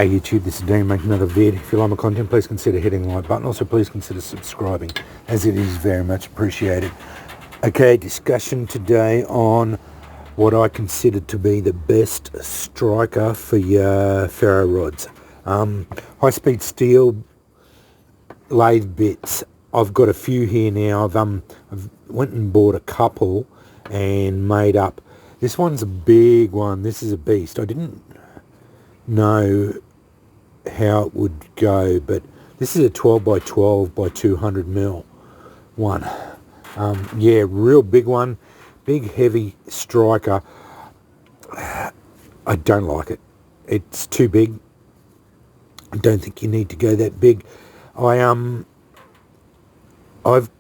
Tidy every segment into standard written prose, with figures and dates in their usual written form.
Hey YouTube, this is Dean making another vid. If you like my content, please consider hitting the like button. Also, please consider subscribing, as it is very much appreciated. Okay, discussion today on what I consider to be the best striker for your ferro rods. High-speed steel lathe bits. I've got a few here now. I've went and bought a couple and made up. This one's a big one. This is a beast. I didn't know how it would go, but this is a 12 by 12 by 200 mil one. Yeah, real big one, big heavy striker. I don't like it. It's too big. I don't think you need to go that big. I've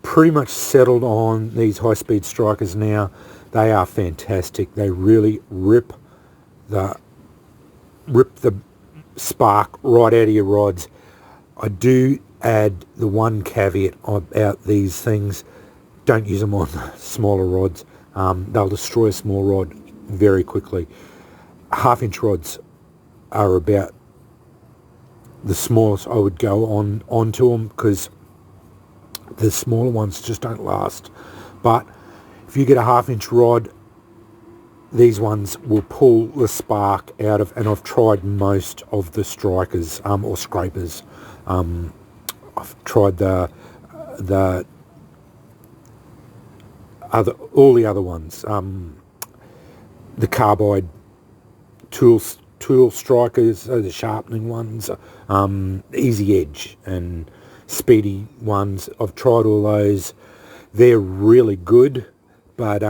pretty much settled on these high-speed strikers now. They are fantastic. They really rip the spark right out of your rods. I do add the one caveat about these things: don't use them on smaller rods. They'll destroy a small rod very quickly. Half-inch rods are about the smallest I would go onto them, because the smaller ones just don't last. But if you get a half-inch rod, these ones will pull the spark out of, and I've tried most of the strikers or scrapers. I've tried all the other ones, the carbide tool strikers, the sharpening ones, easy edge and speedy ones. I've tried all those. They're really good, but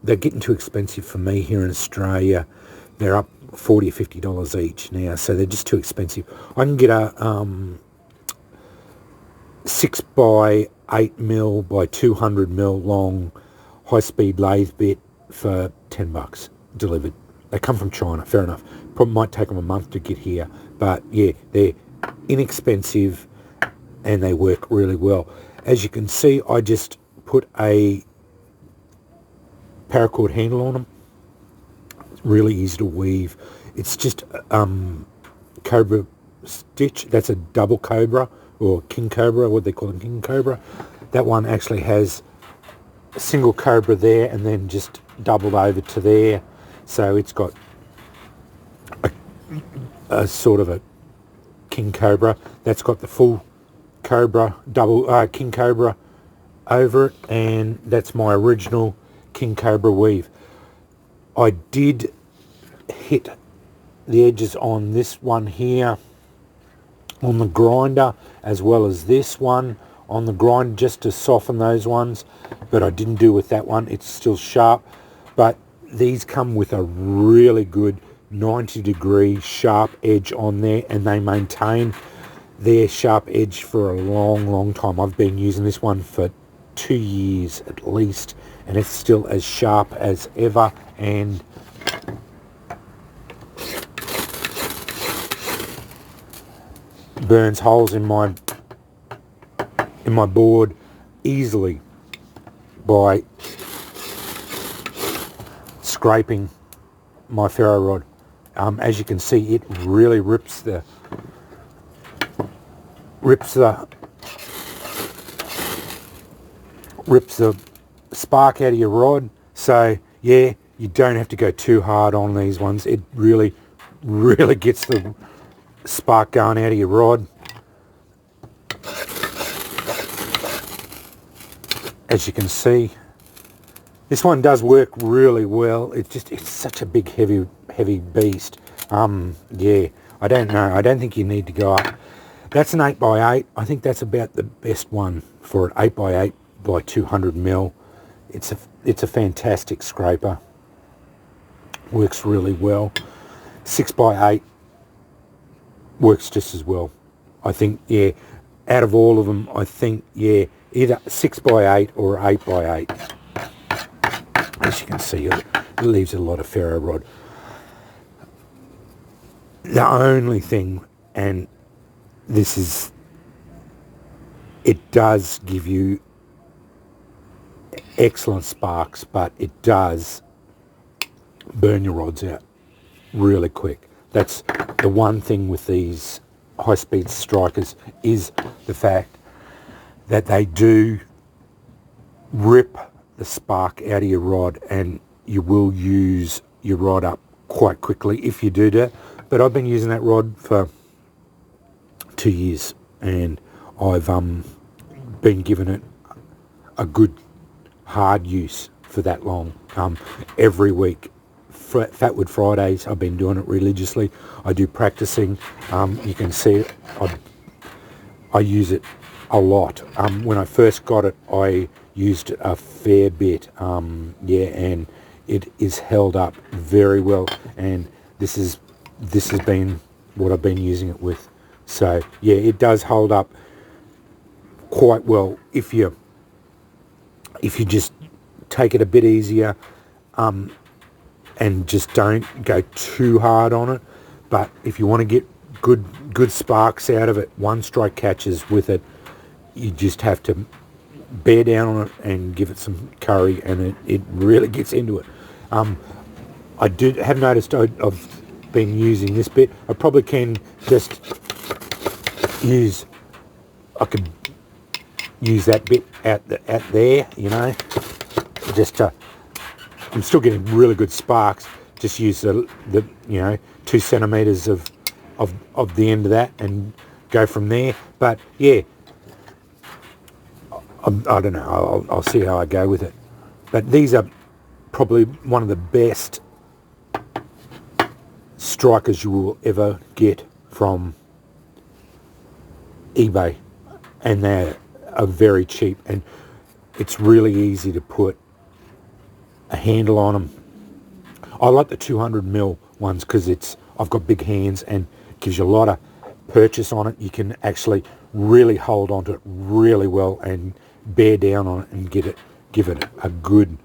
they're getting too expensive for me here in Australia. They're up $40 or $50 each now, so they're just too expensive. I can get a 6 by 8 mil by 200 mil long high-speed lathe bit for $10 delivered. They come from China, fair enough. Probably might take them a month to get here, but yeah, they're inexpensive and they work really well. As you can see, I just put a paracord handle on them. It's really easy to weave. It's just cobra stitch. That's a double cobra, or king cobra, what they call a king cobra. That one actually has a single cobra there and then just doubled over to there, so it's got a sort of a king cobra that's got the full cobra, double king cobra over it, and that's my original king cobra weave. I did hit the edges on this one here on the grinder, as well as this one on the grinder, just to soften those ones, but I didn't do with that one. It's still sharp, but these come with a really good 90-degree sharp edge on there, and they maintain their sharp edge for a long time. I've been using this one for 2 years at least, and it's still as sharp as ever, and burns holes in my board easily by scraping my ferro rod. As you can see, it really rips the spark out of your rod. So yeah, you don't have to go too hard on these ones. It really gets the spark going out of your rod. As you can see, this one does work really well. It's such a big heavy beast. Yeah, I don't know. I don't think you need to go up. That's an 8 by 8. I think that's about the best one for an 8 by 8 by 200 mil. It's a fantastic scraper. Works really well. 6 by 8 works just as well. I think, yeah, out of all of them, I think, yeah, either 6 by 8 or 8 by 8. As you can see, it leaves a lot of ferro rod. The only thing, and it does give you excellent sparks, but it does burn your rods out really quick. That's the one thing with these high-speed strikers is the fact that they do rip the spark out of your rod, and you will use your rod up quite quickly if you do that. But I've been using that rod for 2 years, and I've been giving it a good hard use for that long. Every week, Fatwood Fridays, I've been doing it religiously. I do practicing. You can see it. I use it a lot. When I first got it, I used a fair bit. Yeah, and it is held up very well. And this has been what I've been using it with. So yeah, it does hold up quite well if you just take it a bit easier, and just don't go too hard on it. But if you want to get good sparks out of it, one strike catches with it, you just have to bear down on it and give it some curry, and it really gets into it. I have noticed I've been using this bit. I probably can just I could use that bit at there, you know, just to, I'm still getting really good sparks. Just use the 2 centimeters of the end of that and go from there. But yeah, I don't know. I'll see how I go with it. But these are probably one of the best strikers you will ever get from eBay, and they are very cheap, and it's really easy to put a handle on them. I like the 200mm ones because I've got big hands and it gives you a lot of purchase on it. You can actually really hold onto it really well and bear down on it and give it a good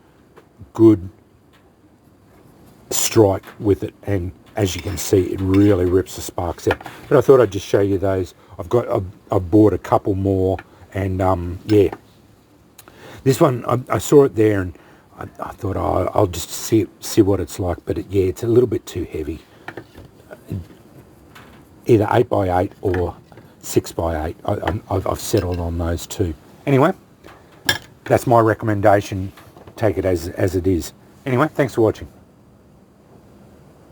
strike with it. And as you can see, it really rips the sparks out. But I thought I'd just show you those. I've bought a couple more, and yeah, this one I saw it there, and I thought, oh, I'll just see what it's like. But yeah, it's a little bit too heavy. Either 8x8 or 6x8. I've settled on those two. Anyway, that's my recommendation. Take it as it is. Anyway, thanks for watching.